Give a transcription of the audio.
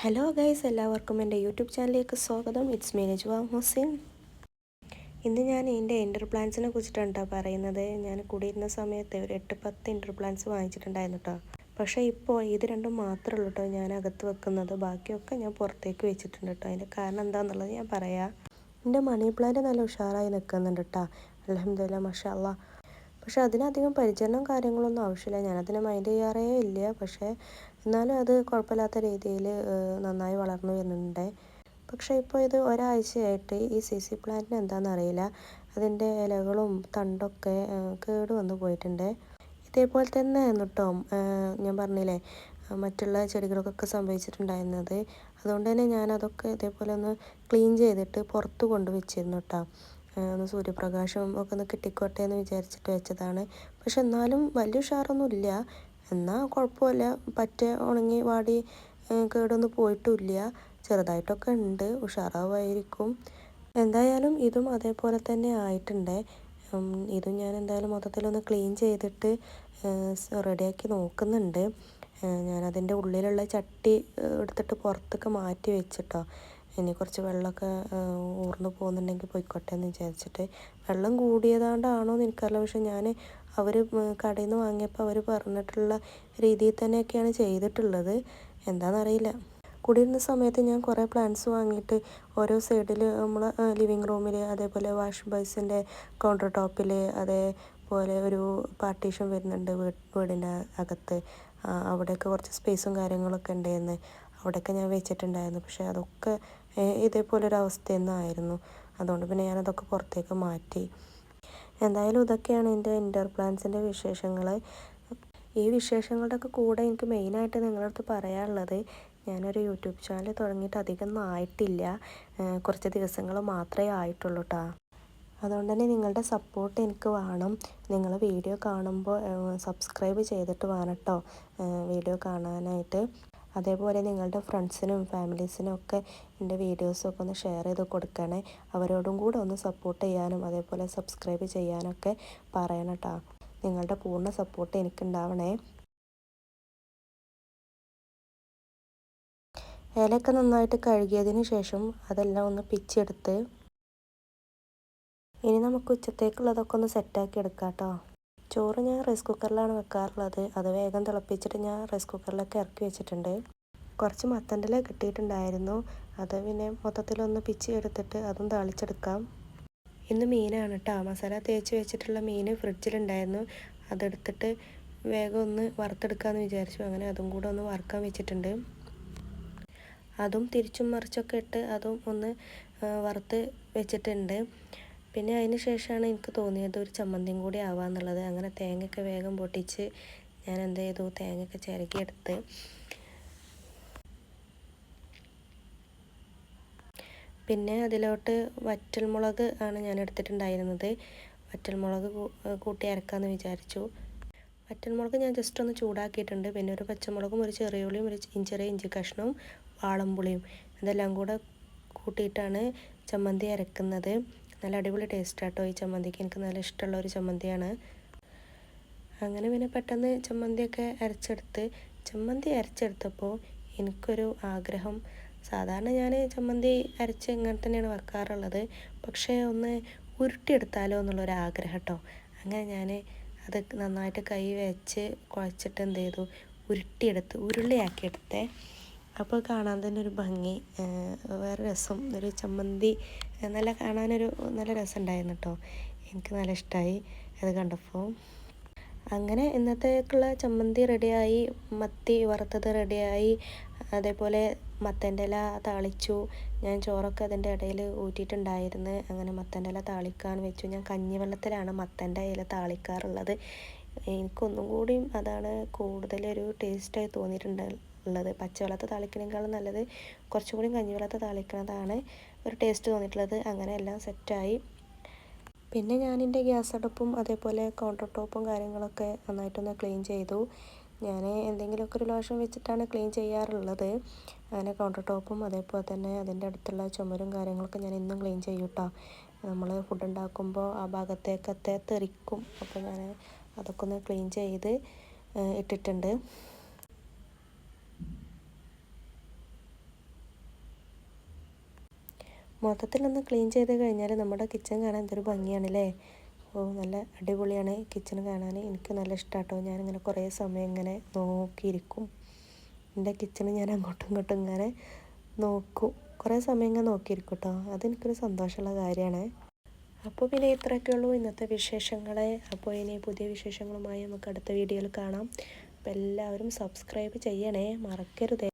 Hello guys, എല്ലാവർക്കും എൻ്റെ YouTube ചാനലിലേക്ക് സ്വാഗതം. It's me Najwa Hussain. ഇന്ന് ഞാൻ എൻ്റെ ഇൻഡോർ പ്ലാന്റ്സിനെ കുറിച്ചിട്ടാണ് കേട്ടോ പറയുന്നത്. ഞാൻ കൂടിയിരുന്ന സമയത്ത് ഒരു 8-10 ഇൻഡോർ പ്ലാന്റ്സ് വാങ്ങിച്ചിട്ടുണ്ടായിരുന്നു കേട്ടോ. പക്ഷേ ഇപ്പോൾ ഇത് രണ്ടും മാത്രമേ ഉള്ളൂ കേട്ടോ ഞാൻ അകത്ത് വെക്കുന്നത്. ബാക്കിയൊക്കെ ഞാൻ പുറത്തേക്ക് വെച്ചിട്ടുണ്ട് കേട്ടോ. അതിൻ്റെ കാരണം എന്താണെന്നുള്ളത് ഞാൻ പറയാം. എൻ്റെ മണി പ്ലാന്റ് നല്ല ഉഷാറായി നിൽക്കുന്നുണ്ട് കേട്ടോ. അൽഹംദുലില്ലാ, മാഷാ അല്ലാ. പക്ഷേ അതിനധികം പരിചരണവും കാര്യങ്ങളൊന്നും ആവശ്യമില്ല. ഞാനതിനെ മൈൻഡ് ചെയ്യാറേ ഇല്ല. പക്ഷേ എന്നാലും അത് കുഴപ്പമില്ലാത്ത രീതിയിൽ നന്നായി വളർന്നു വരുന്നുണ്ട്. പക്ഷേ ഇപ്പോൾ ഇത് ഒരാഴ്ചയായിട്ട് ഈ സി പ്ലാന്റിന് എന്താണെന്നറിയില്ല, അതിൻ്റെ ഇലകളും തണ്ടൊക്കെ കേട് വന്നു പോയിട്ടുണ്ട്. ഇതേപോലെ തന്നെ കേട്ടോ ഞാൻ പറഞ്ഞില്ലേ മറ്റുള്ള ചെടികൾക്കൊക്കെ സംഭവിച്ചിട്ടുണ്ടായിരുന്നത്. അതുകൊണ്ട് തന്നെ ഞാനതൊക്കെ ഇതേപോലെ ഒന്ന് ക്ലീൻ ചെയ്തിട്ട് പുറത്ത് കൊണ്ടുവച്ചിരുന്നു കേട്ടോ. ഒന്ന് സൂര്യപ്രകാശം ഒക്കെ ഒന്ന് കിട്ടിക്കോട്ടെ എന്ന് വിചാരിച്ചിട്ട് വെച്ചതാണ്. പക്ഷെ എന്നാലും വലിയ ഉഷാറൊന്നുമില്ല. എന്നാൽ കുഴപ്പമില്ല, പറ്റെ ഉണങ്ങി വാടി കേടൊന്നും പോയിട്ടുമില്ല. ചെറുതായിട്ടൊക്കെ ഉണ്ട്, ഉഷാറാവുമായിരിക്കും. എന്തായാലും ഇതും അതേപോലെ തന്നെ ആയിട്ടുണ്ട്. ഇതും ഞാൻ എന്തായാലും മൊത്തത്തിലൊന്ന് ക്ലീൻ ചെയ്തിട്ട് റെഡിയാക്കി നോക്കുന്നുണ്ട്. ഞാനതിൻ്റെ ഉള്ളിലുള്ള ചട്ടി എടുത്തിട്ട് പുറത്തൊക്കെ മാറ്റി വെച്ചിട്ടോ. ഇനി കുറച്ച് വെള്ളമൊക്കെ ഊർന്നു പോകുന്നുണ്ടെങ്കിൽ പോയിക്കോട്ടെ എന്ന് വിചാരിച്ചിട്ട്. വെള്ളം കൂടിയതാണ്ടാണോ എന്ന് എനിക്കറിയില്ല. പക്ഷെ ഞാൻ അവർ കടയിൽ നിന്ന് വാങ്ങിയപ്പോൾ അവർ പറഞ്ഞിട്ടുള്ള രീതിയിൽ തന്നെയൊക്കെയാണ് ചെയ്തിട്ടുള്ളത്. എന്താണെന്നറിയില്ല. കൂടിയിരുന്ന സമയത്ത് ഞാൻ കുറേ പ്ലാന്റ്സ് വാങ്ങിയിട്ട് ഓരോ സൈഡിൽ നമ്മൾ ലിവിങ് റൂമിൽ, അതേപോലെ വാഷ് ബേസിൻ്റെ കൗണ്ടർ ടോപ്പിൽ, അതേപോലെ ഒരു പാർട്ടീഷൻ വരുന്നുണ്ട് വീടിൻ്റെ അകത്ത്. അവിടെയൊക്കെ കുറച്ച് സ്പേസും കാര്യങ്ങളൊക്കെ ഉണ്ടായിരുന്നു. അവിടെയൊക്കെ ഞാൻ വെച്ചിട്ടുണ്ടായിരുന്നു. പക്ഷേ അതൊക്കെ ഇതേപോലൊരു അവസ്ഥയൊന്നും അതുകൊണ്ട് പിന്നെ ഞാനതൊക്കെ പുറത്തേക്ക് മാറ്റി. എന്തായാലും ഇതൊക്കെയാണ് എൻ്റെ ഇൻഡോർ പ്ലാന്റ്സിൻ്റെ വിശേഷങ്ങൾ. ഈ വിശേഷങ്ങളുടെയൊക്കെ കൂടെ എനിക്ക് മെയിനായിട്ട് നിങ്ങളുടെ അടുത്ത് പറയാനുള്ളത്, ഞാനൊരു യൂട്യൂബ് ചാനൽ തുടങ്ങിയിട്ട് അധികമൊന്നും ആയിട്ടില്ല. കുറച്ച് ദിവസങ്ങൾ മാത്രമേ ആയിട്ടുള്ളൂ കേട്ടോ. അതുകൊണ്ട് തന്നെ നിങ്ങളുടെ സപ്പോർട്ട് എനിക്ക് വേണം. നിങ്ങൾ വീഡിയോ കാണുമ്പോൾ സബ്സ്ക്രൈബ് ചെയ്തിട്ട് വേണം കേട്ടോ വീഡിയോ കാണാനായിട്ട്. അതേപോലെ നിങ്ങളുടെ ഫ്രണ്ട്സിനും ഫാമിലീസിനും ഒക്കെ എൻ്റെ വീഡിയോസൊക്കെ ഒന്ന് ഷെയർ ചെയ്ത് കൊടുക്കണേ. അവരോടും കൂടെ ഒന്ന് സപ്പോർട്ട് ചെയ്യാനും അതേപോലെ സബ്സ്ക്രൈബ് ചെയ്യാനൊക്കെ പറയണം കേട്ടോ. നിങ്ങളുടെ പൂർണ്ണ സപ്പോർട്ട് എനിക്കുണ്ടാവണേ. ഇലയൊക്കെ നന്നായിട്ട് കഴുകിയതിന് ശേഷം അതെല്ലാം ഒന്ന് പിച്ചെടുത്ത് ഇനി നമുക്ക് ഉച്ചത്തേക്കുള്ളതൊക്കെ ഒന്ന് സെറ്റാക്കി എടുക്കാം കേട്ടോ. ചോറ് ഞാൻ റൈസ് കുക്കറിലാണ് വെക്കാറുള്ളത്. അത് വേഗം തിളപ്പിച്ചിട്ട് ഞാൻ റൈസ് കുക്കറിലൊക്കെ ഇറക്കി വെച്ചിട്ടുണ്ട്. കുറച്ച് മത്തൻ്റെ കിട്ടിയിട്ടുണ്ടായിരുന്നു. അത് പിന്നെ മൊത്തത്തിലൊന്ന് പിച്ചി എടുത്തിട്ട് അതും താളിച്ചെടുക്കാം. ഇന്ന് മീനാണ് കേട്ടോ. മസാല തേച്ച് വെച്ചിട്ടുള്ള മീൻ ഫ്രിഡ്ജിലുണ്ടായിരുന്നു. അതെടുത്തിട്ട് വേഗം ഒന്ന് വറുത്തെടുക്കാമെന്ന് വിചാരിച്ചു. അങ്ങനെ അതും കൂടെ ഒന്ന് വറുക്കാൻ വെച്ചിട്ടുണ്ട്. അതും തിരിച്ചും മറിച്ചൊക്കെ ഇട്ട് അതും ഒന്ന് വറുത്ത് വെച്ചിട്ടുണ്ട്. പിന്നെ അതിന് ശേഷമാണ് എനിക്ക് തോന്നിയത് ഒരു ചമ്മന്തിയും കൂടി ആവാമെന്നുള്ളത്. അങ്ങനെ തേങ്ങയൊക്കെ വേഗം പൊട്ടിച്ച് ഞാൻ എന്ത് ചെയ്തു, തേങ്ങയൊക്കെ ചിരകിയെടുത്ത് പിന്നെ അതിലോട്ട് വറ്റൽമുളക് ആണ് ഞാൻ എടുത്തിട്ടുണ്ടായിരുന്നത്. വറ്റൽമുളക് കൂട്ടി അരക്കാമെന്ന് വിചാരിച്ചു. വറ്റൽമുളക് ഞാൻ ജസ്റ്റ് ഒന്ന് ചൂടാക്കിയിട്ടുണ്ട്. പിന്നെ ഒരു പച്ചമുളകും ഒരു ചെറിയ ഉള്ളിയും ഒരു ചെറിയ ഇഞ്ചി കഷ്ണവും വാളംപുളിയും ഇതെല്ലാം കൂടെ കൂട്ടിയിട്ടാണ് ചമ്മന്തി അരക്കുന്നത്. നല്ല അടിപൊളി ടേസ്റ്റാട്ടോ ഈ ചമ്മന്തിക്ക്. എനിക്ക് നല്ല ഇഷ്ടമുള്ള ഒരു ചമ്മന്തിയാണ്. അങ്ങനെ പിന്നെ പെട്ടെന്ന് ചമ്മന്തിയൊക്കെ ചമ്മന്തി അരച്ചെടുത്തപ്പോൾ എനിക്കൊരു ആഗ്രഹം. സാധാരണ ഞാൻ ചമ്മന്തി അരച്ച് ഇങ്ങനെ തന്നെയാണ് വെക്കാറുള്ളത്. പക്ഷേ ഒന്ന് ഉരുട്ടിയെടുത്താലോ എന്നുള്ളൊരാഗ്രഹം കേട്ടോ. അങ്ങനെ ഞാൻ അത് നന്നായിട്ട് കൈ വെച്ച് കുഴച്ചിട്ട് എന്ത് ചെയ്തു, ഉരുളിയാക്കിയെടുത്തേ. അപ്പോൾ കാണാൻ തന്നെ ഒരു ഭംഗി, വേറെ രസം. ഒരു ചമ്മന്തി നല്ല കാണാനൊരു നല്ല രസമുണ്ടായിരുന്നു കേട്ടോ. എനിക്ക് നല്ല ഇഷ്ടമായി അത് കണ്ടപ്പോൾ. അങ്ങനെ ഇന്നത്തേക്കുള്ള ചമ്മന്തി റെഡിയായി. മത്തി വറുത്തത് റെഡിയായി. അതേപോലെ മത്തൻ്റെ ഇല താളിച്ചു. ഞാൻ ചോറൊക്കെ അതിൻ്റെ ഇടയിൽ ഊറ്റിയിട്ടുണ്ടായിരുന്നു. അങ്ങനെ മത്തൻ്റെ ഇല താളിക്കാൻ വെച്ചു. ഞാൻ കഞ്ഞിവെള്ളത്തിലാണ് മത്തൻ്റെ ഇല താളിക്കാറുള്ളത്. എനിക്കൊന്നും കൂടിയും അതാണ് കൂടുതലൊരു ടേസ്റ്റായി തോന്നിയിട്ടുള്ളത്. പച്ചവെള്ളത്തെ താളിക്കണേക്കാളും നല്ലത് കുറച്ചും കൂടി കഞ്ഞിവെള്ളത്തെ താളിക്കണതാണ് ഒരു ടേസ്റ്റ് തോന്നിയിട്ടുള്ളത്. അങ്ങനെ എല്ലാം സെറ്റായി. പിന്നെ ഞാനെൻ്റെ ഗ്യാസ് അടുപ്പും അതേപോലെ കൗണ്ടർ ടോപ്പും കാര്യങ്ങളൊക്കെ നന്നായിട്ടൊന്ന് ക്ലീൻ ചെയ്തു. ഞാൻ എന്തെങ്കിലുമൊക്കെ ഒരു ലോഷൻ വെച്ചിട്ടാണ് ക്ലീൻ ചെയ്യാറുള്ളത്. അങ്ങനെ കൗണ്ടർ ടോപ്പും അതേപോലെ തന്നെ അതിൻ്റെ അടുത്തുള്ള ചുമരും കാര്യങ്ങളൊക്കെ ഞാൻ ഇന്നും ക്ലീൻ ചെയ്യും കേട്ടോ. നമ്മൾ ഫുഡ് ഉണ്ടാക്കുമ്പോൾ ആ ഭാഗത്തേക്കൊക്കെ തെറിക്കും. അപ്പോൾ ഞാൻ അതൊക്കെ ഒന്ന് ക്ലീൻ ചെയ്ത് ഇട്ടിട്ടുണ്ട്. മൊത്തത്തിലൊന്ന് ക്ലീൻ ചെയ്ത് കഴിഞ്ഞാൽ നമ്മുടെ കിച്ചൺ കാണാൻ എന്തൊരു ഭംഗിയാണല്ലേ. നല്ല അടിപൊളിയാണ് കിച്ചൺ കാണാൻ. എനിക്ക് നല്ല ഇഷ്ടമാട്ടോ. ഞാനിങ്ങനെ കുറേ സമയം ഇങ്ങനെ നോക്കിയിരിക്കും. എൻ്റെ കിച്ചൺ ഞാൻ അങ്ങോട്ടും ഇങ്ങോട്ടും ഇങ്ങനെ നോക്കും. കുറേ സമയം ഇങ്ങനെ നോക്കിയിരിക്കും കേട്ടോ. അതെനിക്കൊരു സന്തോഷമുള്ള കാര്യമാണ്. അപ്പോൾ പിന്നെ ഇത്രയൊക്കെ ഉള്ളൂ ഇന്നത്തെ വിശേഷങ്ങൾ. അപ്പോൾ ഇനി പുതിയ വിശേഷങ്ങളുമായി നമുക്ക് അടുത്ത വീഡിയോയിൽ കാണാം. അപ്പോൾ എല്ലാവരും സബ്സ്ക്രൈബ് ചെയ്യണേ, മറക്കരുതേ.